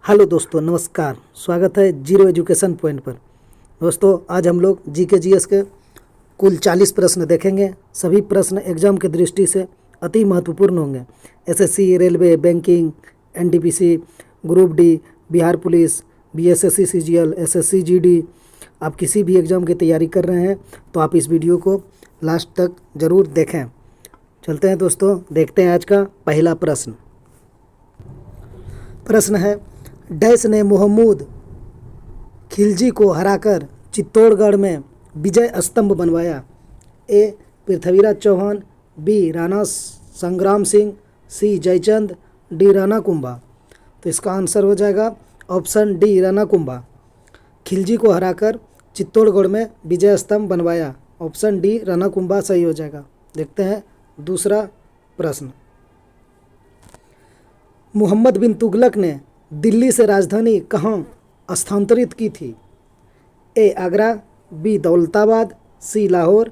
Hello दोस्तों, नमस्कार। स्वागत है जीरो एजुकेशन पॉइंट पर। दोस्तों, आज हम लोग जीके जीएस के कुल 40 प्रश्न देखेंगे। सभी प्रश्न एग्जाम की दृष्टि से अति महत्वपूर्ण होंगे। SSC, railway, banking, NTPC, group D, Bihar police, BSSC CGL, SSC GD, आप किसी भी एग्ज़ाम की तैयारी कर रहे हैं तो आप इस वीडियो को लास्ट तक ज़रूर देखें। चलते हैं दोस्तों, देखते हैं आज का पहला प्रश्न। प्रश्न है, डैश ने मोहम्मद खिलजी को हराकर चित्तौड़गढ़ में विजय स्तंभ बनवाया। ए पृथ्वीराज चौहान, बी राणा संग्राम सिंह, सी जयचंद, डी राणा कुंभा। तो इसका आंसर हो जाएगा ऑप्शन डी राणा कुंभा। खिलजी को हराकर चित्तौड़गढ़ में विजय स्तंभ बनवाया। ऑप्शन डी राणा कुंभा सही हो जाएगा। देखते हैं दूसरा प्रश्न। मोहम्मद बिन तुगलक ने दिल्ली से राजधानी कहाँ स्थानांतरित की थी। ए आगरा, बी दौलताबाद, सी लाहौर,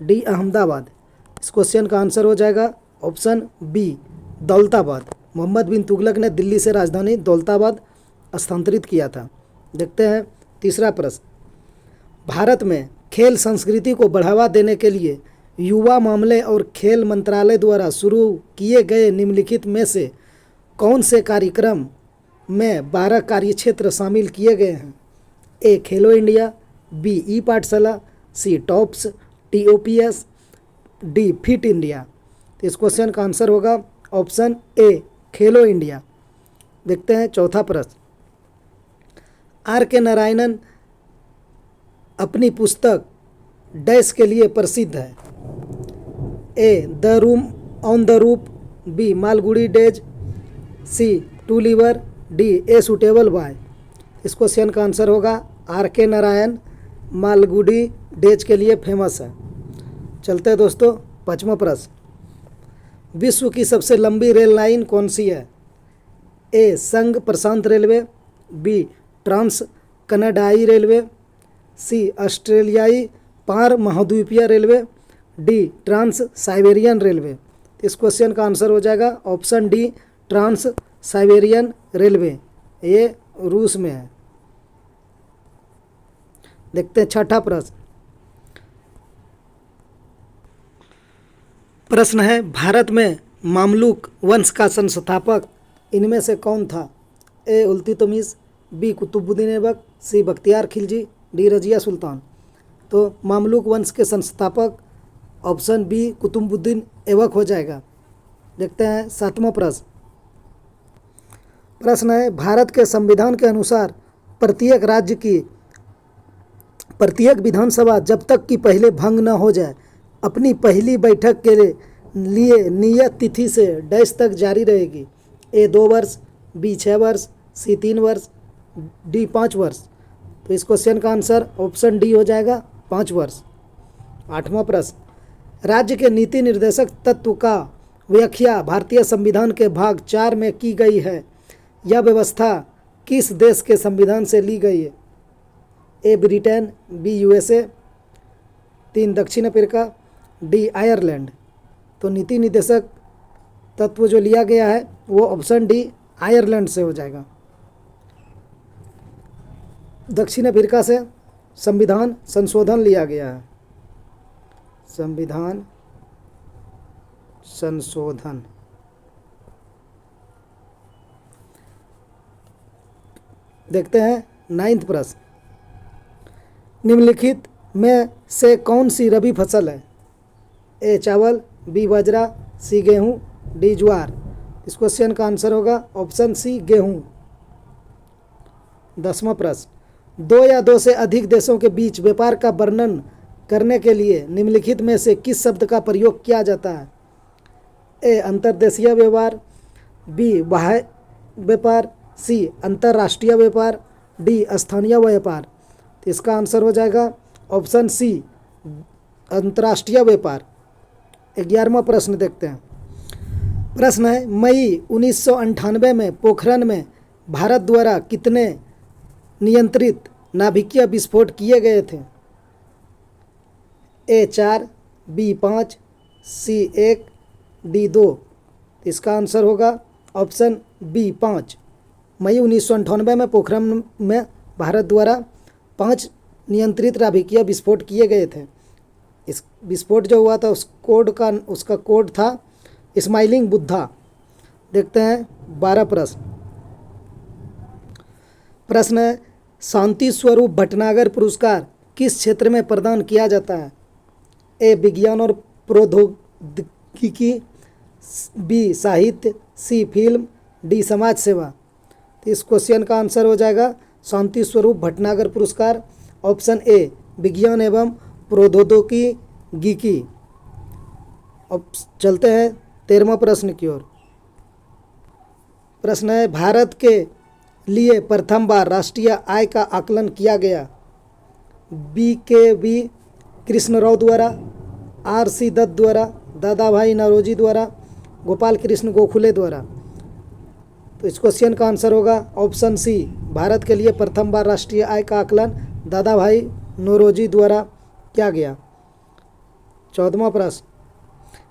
डी अहमदाबाद। इस क्वेश्चन का आंसर हो जाएगा ऑप्शन बी दौलताबाद। मोहम्मद बिन तुगलक ने दिल्ली से राजधानी दौलताबाद स्थानांतरित किया था। देखते हैं तीसरा प्रश्न। भारत में खेल संस्कृति को बढ़ावा देने के लिए युवा मामले और खेल मंत्रालय द्वारा शुरू किए गए निम्नलिखित में से कौन से कार्यक्रम में 12 कार्यक्षेत्र शामिल किए गए हैं। ए खेलो India, B e Pathshala, C tops TOPS, D fit India. तो इस क्वेश्चन का आंसर होगा ऑप्शन ए खेलो इंडिया। देखते हैं चौथा प्रश्न। R.K. नारायणन अपनी पुस्तक डैश के लिए प्रसिद्ध है। A the room on the roof, B Malgudi days, C two leaves, D a suitable boy. इस क्वेश्चन का आंसर होगा R.K. नारायण मालगुडी डेज के लिए फेमस है। चलते हैं दोस्तों पांचवा प्रश्न। विश्व की सबसे लंबी रेल लाइन कौन सी है। ए संघ प्रशांत रेलवे, बी ट्रांस कनाडाई रेलवे, सी ऑस्ट्रेलियाई पार महाद्वीपीय railway, D trans Siberian railway. इस क्वेश्चन का आंसर हो जाएगा option D trans Siberian railway. ये रूस में है। देखते हैं छठा प्रश्न। प्रश्न है, भारत में मामलुक वंश का संस्थापक इनमें से कौन था। ए इल्तुतमिश, बी कुतुबुद्दीन ऐबक, सी बख्तियार खिलजी, डी रजिया सुल्तान। तो मामलुक वंश के संस्थापक ऑप्शन बी कुतुबुद्दीन ऐबक हो जाएगा। देखते हैं सातवां प्रश्न। प्रश्न है, भारत के संविधान के अनुसार प्रत्येक राज्य की प्रत्येक विधानसभा जब तक कि पहले भंग न हो जाए अपनी पहली बैठक के लिए नियत तिथि से डैश तक जारी रहेगी। ए 2 वर्ष, बी 6 वर्ष, सी 3 वर्ष, डी 5 वर्ष। तो इस क्वेश्चन का आंसर ऑप्शन डी हो जाएगा 5 वर्ष। आठवां प्रश्न। राज्य के नीति निर्देशक तत्व का व्याख्या भारतीय संविधान के भाग 4 में की गई है। यह व्यवस्था किस देश के संविधान से ली गई है। ए ब्रिटेन, बी USA, 3 दक्षिण अफ्रीका, डी आयरलैंड। तो नीति निर्देशक तत्व जो लिया गया है वो ऑप्शन डी आयरलैंड से हो जाएगा। दक्षिण अफ्रीका से संविधान संशोधन लिया गया है। संविधान संशोधन। देखते हैं 9वां प्रश्न। निम्नलिखित में से कौन सी रबी फसल है। ए चावल, बी बाजरा, सी गेहूँ, डी ज्वार। इस क्वेश्चन का आंसर होगा ऑप्शन सी गेहूँ। 10वां प्रश्न। 2 या 2 से अधिक देशों के बीच व्यापार का वर्णन करने के लिए निम्नलिखित में से किस शब्द का प्रयोग किया जाता है। ए अंतर्देशीय व्यवहार, बी बाह्य व्यापार, सी अंतर्राष्ट्रीय व्यापार, डी स्थानीय व्यापार। तो इसका आंसर हो जाएगा ऑप्शन सी अंतर्राष्ट्रीय व्यापार। 11वां प्रश्न देखते हैं। प्रश्न है, मई 1998 में पोखरण में भारत द्वारा कितने नियंत्रित नाभिकीय विस्फोट किए गए थे। ए 4, बी 5, सी 1, डी 2। इसका आंसर होगा ऑप्शन बी 5। मई 1998 में पोखरण में भारत द्वारा 5 नियंत्रित नाभिकीय विस्फोट किए गए थे। इस विस्फोट जो हुआ था उसका कोड था स्माइलिंग बुद्धा। देखते हैं 12 प्रश्न है, शांति स्वरूप भटनागर पुरस्कार किस क्षेत्र में प्रदान किया जाता है? ए विज्ञान और प्रौद्योगिकी, बी साहित्य, सी फिल्म, डी समाज सेवा। तो इस क्वेश्चन का आंसर हो जाएगा शांति स्वरूप भटनागर पुरस्कार, ऑप्शन ए विज्ञान एवं प्रौद्योगिकी। अब चलते हैं 13वां प्रश्न की ओर। प्रश्न है, भारत के लिए प्रथम बार राष्ट्रीय आय का आकलन किया गया? BKV कृष्णराव द्वारा, RC दत्त द्वारा, दादाभाई नौरोजी द्वारा, गोपाल कृष्ण गोखले द्वारा। तो इस क्वेश्चन का आंसर होगा ऑप्शन सी, भारत के लिए प्रथम बार राष्ट्रीय आय का आकलन दादाभाई नौरोजी द्वारा किया गया। 14वां प्रश्न,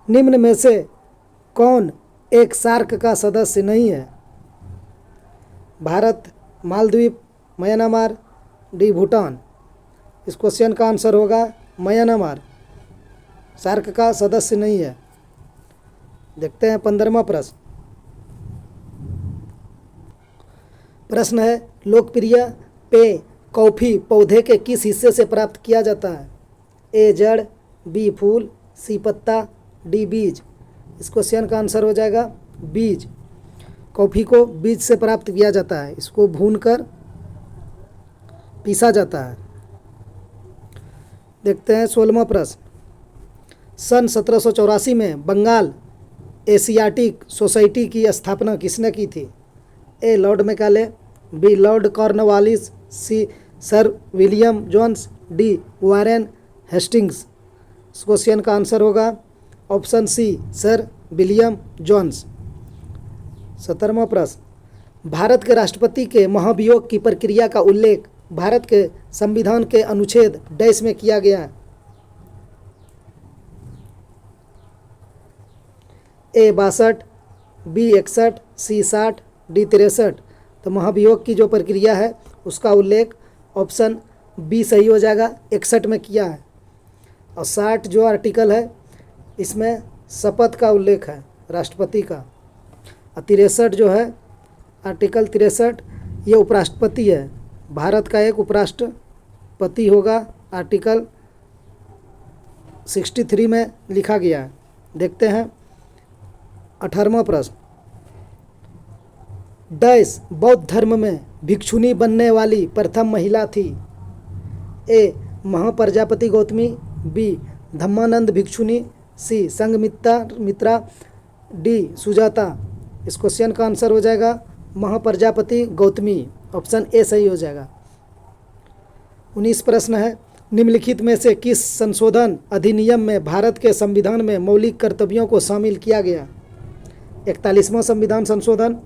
निम्न में से कौन एक सार्क का सदस्य नहीं है? Bharat, Maldives, Myanmar, D Bhutan. इस क्वेश्चन का आंसर होगा म्यांमार सार्क का सदस्य नहीं है। देखते हैं 15वां प्रश्न। प्रश्न है, लोकप्रिय पेय कॉफी पौधे के किस हिस्से से प्राप्त किया जाता है? ए जड़, बी फूल, सी पत्ता, डी बीज। इस क्वेश्चन का आंसर हो जाएगा बीज। कॉफ़ी को बीज से प्राप्त किया जाता है, इसको भूनकर पीसा जाता है। देखते हैं 16वां प्रश्न। सन 1784 में बंगाल एशियाटिक सोसाइटी की स्थापना किसने की थी? A lord Macaulay, B lord Cornwallis, C sir William Jones, D Warren Hastings. इस क्वेश्चन का आंसर होगा option C, sir William Jones. 17वां प्रश्न, भारत के राष्ट्रपति के महाभियोग की प्रक्रिया का उल्लेख भारत के संविधान के अनुच्छेद डैश में किया गया है? ए 62, बी 61, सी 60, डी 63। तो महाभियोग की जो प्रक्रिया है उसका उल्लेख ऑप्शन बी सही हो जाएगा, 61 में किया है। और 60 जो आर्टिकल है इसमें शपथ का उल्लेख है राष्ट्रपति का। और 63 जो है आर्टिकल 63 ये उपराष्ट्रपति है, भारत का एक उपराष्ट्रपति होगा, आर्टिकल 63 में लिखा गया है। देखते हैं 18वां प्रश्न, डैश बौद्ध धर्म में भिक्षुनी बनने वाली प्रथम महिला थी? ए महाप्रजापति गौतमी, बी धम्मानंद भिक्षुनी, सी संघमित्रा, डी सुजाता। इस क्वेश्चन का आंसर हो जाएगा महाप्रजापति गौतमी, ऑप्शन ए सही हो जाएगा। 19 प्रश्न है, निम्नलिखित में से किस संशोधन अधिनियम में भारत के संविधान में मौलिक कर्तव्यों को शामिल किया गया? 41वां संविधान संशोधन,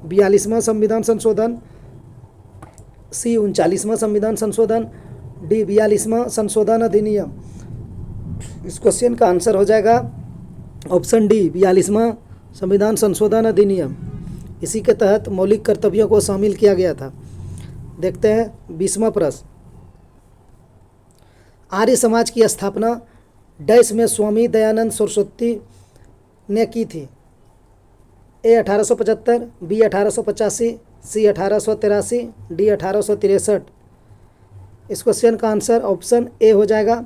42वां संविधान संशोधन, सी 39वां संविधान संशोधन, डी 42वां संशोधन अधिनियम। इस क्वेश्चन का आंसर हो जाएगा ऑप्शन डी 42वां संविधान संशोधन अधिनियम। इसी के तहत मौलिक कर्तव्यों को शामिल किया गया था। देखते हैं 20वां प्रश्न, आर्य समाज की स्थापना डैश में स्वामी दयानंद सरस्वती ने की थी? ए 1875, बी 1885, सी 1883, डी 1863। इस क्वेश्चन का आंसर ऑप्शन ए हो जाएगा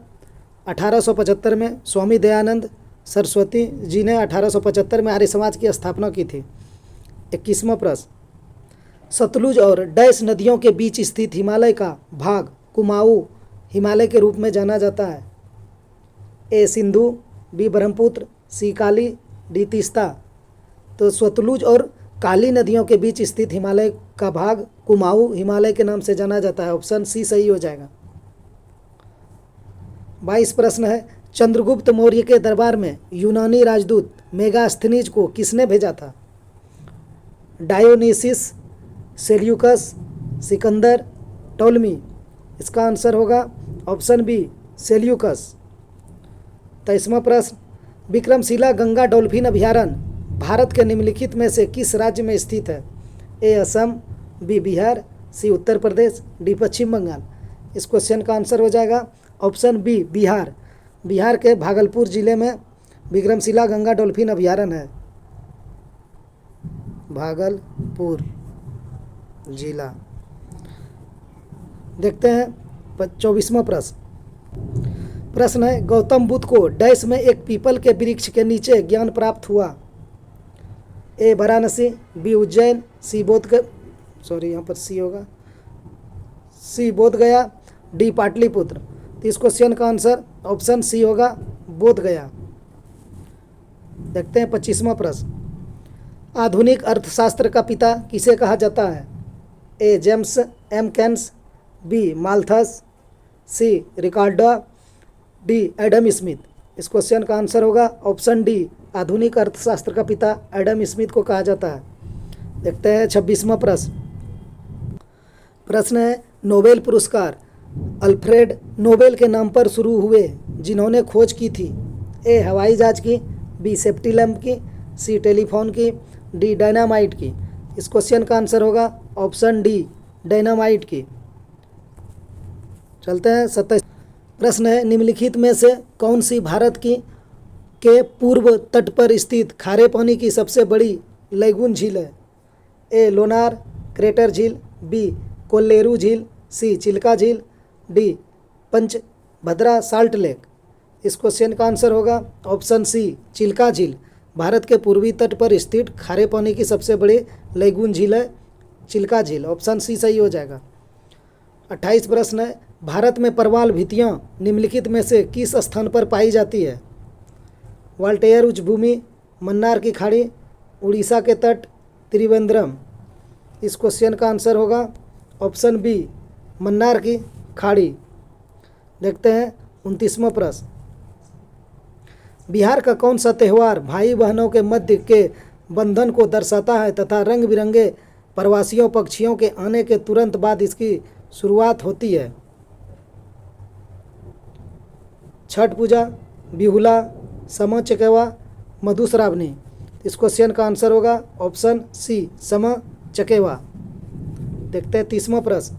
1875 में स्वामी दयानंद सरस्वती जी ने 1875 में आर्य समाज की स्थापना की थी। 21वां प्रश्न, सतलुज और डैश नदियों के बीच स्थित हिमालय का भाग कुमाऊं हिमालय के रूप में जाना जाता है? ए सिंधु, बी ब्रह्मपुत्र, सी काली, डी तीस्ता। तो सतलुज और काली नदियों के बीच स्थित हिमालय का भाग कुमाऊं हिमालय के नाम से जाना जाता है, ऑप्शन सी सही हो जाएगा। 22 प्रश्न है, चंद्रगुप्त मौर्य के दरबार में यूनानी राजदूत मेगास्थनीज को किसने भेजा था? डायोनिसिस, सेल्यूकस, सिकंदर, टोलमी। इसका आंसर होगा ऑप्शन बी सेल्यूकस। 23वां प्रश्न, विक्रमशिला गंगा डॉल्फिन अभयारण्य भारत के निम्नलिखित में से किस राज्य में स्थित है? ए असम, बी बिहार, सी उत्तर प्रदेश, डी पश्चिम बंगाल। इस क्वेश्चन का आंसर हो जाएगा ऑप्शन बी बिहार। बिहार के भागलपुर जिले में विक्रमशिला गंगा डॉल्फिन अभयारण्य है। भागलपुर जिला। देखते हैं 24वां प्रश्न है, गौतम बुद्ध को डैश में एक पीपल के वृक्ष के नीचे ज्ञान प्राप्त हुआ। ए वाराणसी, बी उज्जैन, सी यहाँ पर सी होगा, सी बोध गया, डी पाटलिपुत्र। तो इस क्वेश्चन का आंसर ऑप्शन सी होगा बोध गया। देखते हैं 25वां प्रश्न, आधुनिक अर्थशास्त्र का पिता किसे कहा जाता है। A James M Keynes, B Malthus, C Ricardo, D Adam Smith. इस क्वेश्चन का आंसर होगा ऑप्शन डी, आधुनिक अर्थशास्त्र का पिता एडम स्मिथ को कहा जाता है। देखते हैं 26वां प्रश्न है, नोबेल पुरस्कार अल्फ्रेड नोबेल के नाम पर शुरू हुए जिन्होंने खोज की थी। ए हवाई जहाज की, बी सेफ्टी लैंप की, सी टेलीफोन की, डी डायनामाइट की। इस क्वेश्चन का आंसर होगा ऑप्शन डी, डायनामाइट की। चलते हैं 27 प्रश्न है, निम्नलिखित में से कौन सी भारत की के पूर्व तट पर स्थित खारे पानी की सबसे बड़ी लैगून झील है। ए लोनार क्रेटर झील, बी कोल्लेरू झील, सी चिल्का झील, डी पंचभद्रा साल्ट लेक। इस क्वेश्चन का आंसर होगा ऑप्शन सी, चिल्का झील। भारत के पूर्वी तट पर स्थित खारे पानी की सबसे बड़ी लैगून झील है चिल्का झील। ऑप्शन सी सही हो जाएगा। 28 प्रश्न है, भारत में परवाल भित्तियाँ निम्नलिखित में से किस स्थान पर पाई जाती है। वाल्टेयर उच्च भूमि, मन्नार की खाड़ी, उड़ीसा के तट, त्रिवेंद्रम। इस क्वेश्चन का आंसर होगा ऑप्शन बी, मन्नार की खाड़ी। देखते हैं 29वां प्रश्न, बिहार का कौन सा त्यौहार भाई बहनों के मध्य के बंधन को दर्शाता है तथा रंग बिरंगे प्रवासियों पक्षियों के आने के तुरंत बाद इसकी शुरुआत होती है। छठ पूजा, बिहुला, समा चकेवा, मधुश्रावणी। इस क्वेश्चन का आंसर होगा ऑप्शन सी, समा चकेवा। देखते हैं 30वां प्रश्न,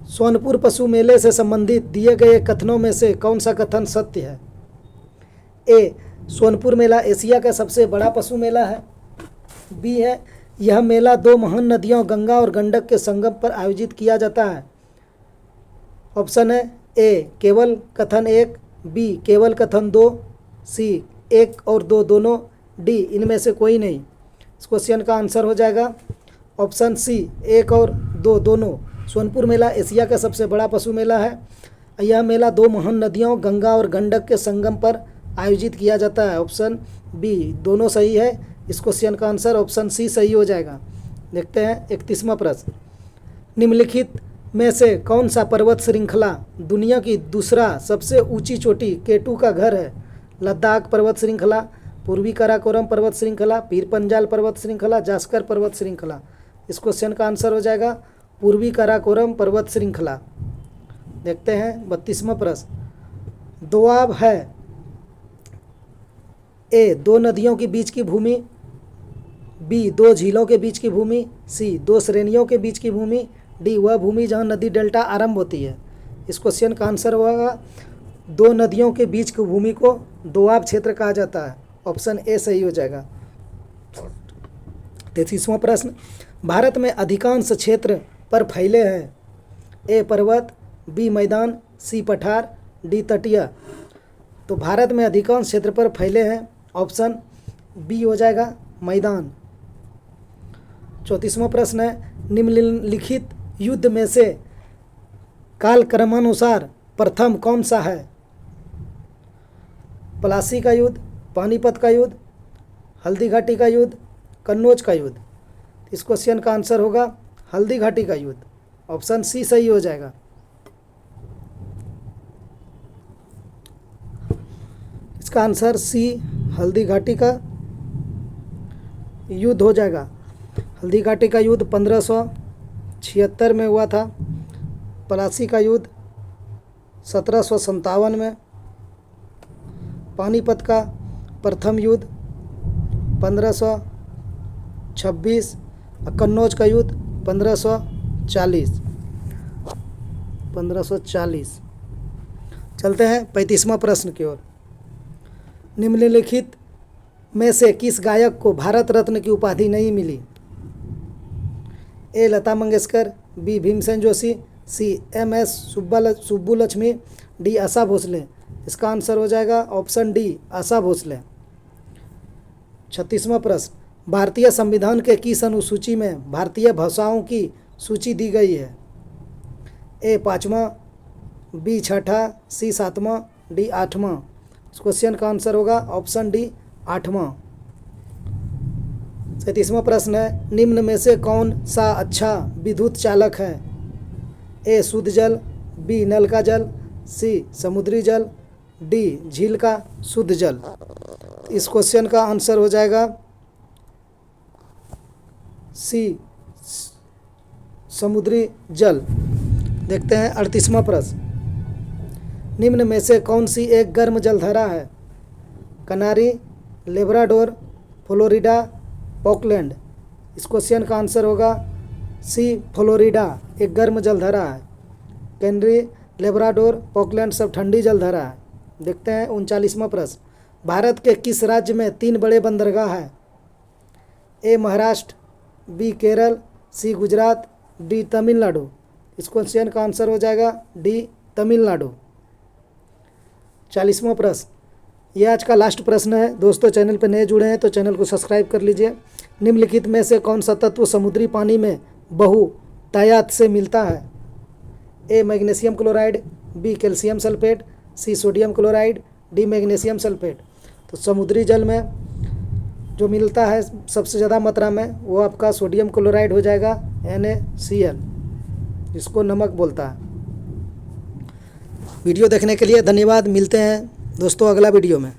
सोनपुर पशु मेले से संबंधित दिए गए कथनों में से कौन सा कथन सत्य है। ए सोनपुर मेला एशिया का सबसे बड़ा पशु मेला है। बी है यह मेला दो महान नदियों गंगा और गंडक के संगम पर आयोजित किया जाता है। ऑप्शन है ए केवल कथन 1, बी केवल कथन 2, सी 1 और 2 दोनों, डी इनमें से कोई नहीं। इस क्वेश्चन का आंसर हो जाएगा ऑप्शन सी, 1 और 2 दोनों। सोनपुर मेला एशिया का सबसे बड़ा पशु मेला है। यह मेला दो महान नदियों गंगा और गंडक के संगम पर आयोजित किया जाता है। ऑप्शन बी दोनों सही है। इस क्वेश्चन का आंसर ऑप्शन सी सही हो जाएगा। देखते हैं 31वां प्रश्न, निम्नलिखित में से कौन सा पर्वत श्रृंखला दुनिया की दूसरा सबसे ऊंची चोटी केटू का घर है। लद्दाख पर्वत श्रृंखला, पूर्वी काराकोरम पर्वत श्रृंखला, पीर पंजाल पर्वत श्रृंखला, जास्कर पर्वत श्रृंखला। इस क्वेश्चन का आंसर हो जाएगा पूर्वी काराकोरम पर्वत श्रृंखला। देखते हैं 32वां प्रश्न, दोआब है ए दो नदियों के बीच की भूमि, बी दो झीलों के बीच की भूमि, सी दो श्रेणियों के बीच की भूमि, डी वह भूमि जहां नदी डेल्टा आरंभ होती है। इस क्वेश्चन का आंसर होगा दो नदियों के बीच की भूमि को दोआब क्षेत्र कहा जाता है। ऑप्शन ए सही हो जाएगा। 33वां प्रश्न, भारत में अधिकांश क्षेत्र पर फैले हैं। ए पर्वत, बी मैदान, सी पठार, डी तटीय। तो भारत में अधिकांश क्षेत्र पर फैले हैं। ऑप्शन बी हो जाएगा मैदान। 34वां प्रश्न है, निम्नलिखित युद्ध में से कालक्रमानुसार प्रथम कौन सा है। प्लासी का युद्ध, पानीपत का युद्ध, हल्दी घाटी का युद्ध, कन्नौज का युद्ध। इस क्वेश्चन का आंसर होगा हल्दी घाटी का युद्ध। ऑप्शन सी सही हो जाएगा। इसका आंसर सी हल्दी घाटी का युद्ध हो जाएगा। हल्दी घाटी का युद्ध 1576 में हुआ था। प्लासी का युद्ध 1757 में। पानीपत का प्रथम युद्ध 1526। कन्नौज का युद्ध 1540। चलते हैं 35वां प्रश्न की ओर। निम्नलिखित में से किस गायक को भारत रत्न की उपाधि नहीं मिली? ए लता मंगेशकर, बी भीमसेन जोशी, सी MS सुब्बुलक्ष्मी, डी आशा भोसले। इसका आंसर हो जाएगा ऑप्शन डी आशा भोसले। 36वां प्रश्न, भारतीय संविधान के किस अनुसूची में भारतीय भाषाओं की सूची दी गई है? ए 5वां, बी 6ठा, सी 7वां, डी 8वां। इस क्वेश्चन का आंसर होगा ऑप्शन डी 8वां। 37वां प्रश्न है, निम्न में से कौन सा अच्छा विद्युत चालक है? ए शुद्ध जल, बी नल का जल, सी समुद्री जल, डी झील का शुद्ध जल। इस क्वेश्चन का आंसर हो जाएगा सी समुद्री जल। देखते हैं 38वां प्रश्न, निम्न में से कौन सी एक गर्म जलधारा है? कनारी, लेब्राडोर, फ्लोरिडा, पॉकलैंड। इस क्वेश्चन का आंसर होगा सी फ्लोरिडा एक गर्म जलधारा है। कैनरी, लेब्राडोर, पॉकलैंड सब ठंडी जलधारा है। देखते हैं 39वां प्रश्न, भारत के किस राज्य में 3 बड़े बंदरगाह हैं? ए महाराष्ट्र, बी केरल, सी गुजरात, डी तमिलनाडु। इस क्वेश्चन का आंसर हो जाएगा डी तमिलनाडु। 40वां प्रश्न, यह आज का लास्ट प्रश्न है। दोस्तों चैनल पर नए जुड़े हैं तो चैनल को सब्सक्राइब कर लीजिए। निम्नलिखित में से कौन सा तत्व समुद्री पानी में बहुतायत से मिलता है? A magnesium chloride, B calcium sulphate, C sodium chloride, D magnesium sulphate. तो समुद्री जल में जो मिलता है सबसे ज़्यादा मात्रा में वो आपका सोडियम क्लोराइड हो जाएगा NaCl, जिसको नमक बोलता है। वीडियो देखने के लिए धन्यवाद। मिलते हैं दोस्तों अगला वीडियो में।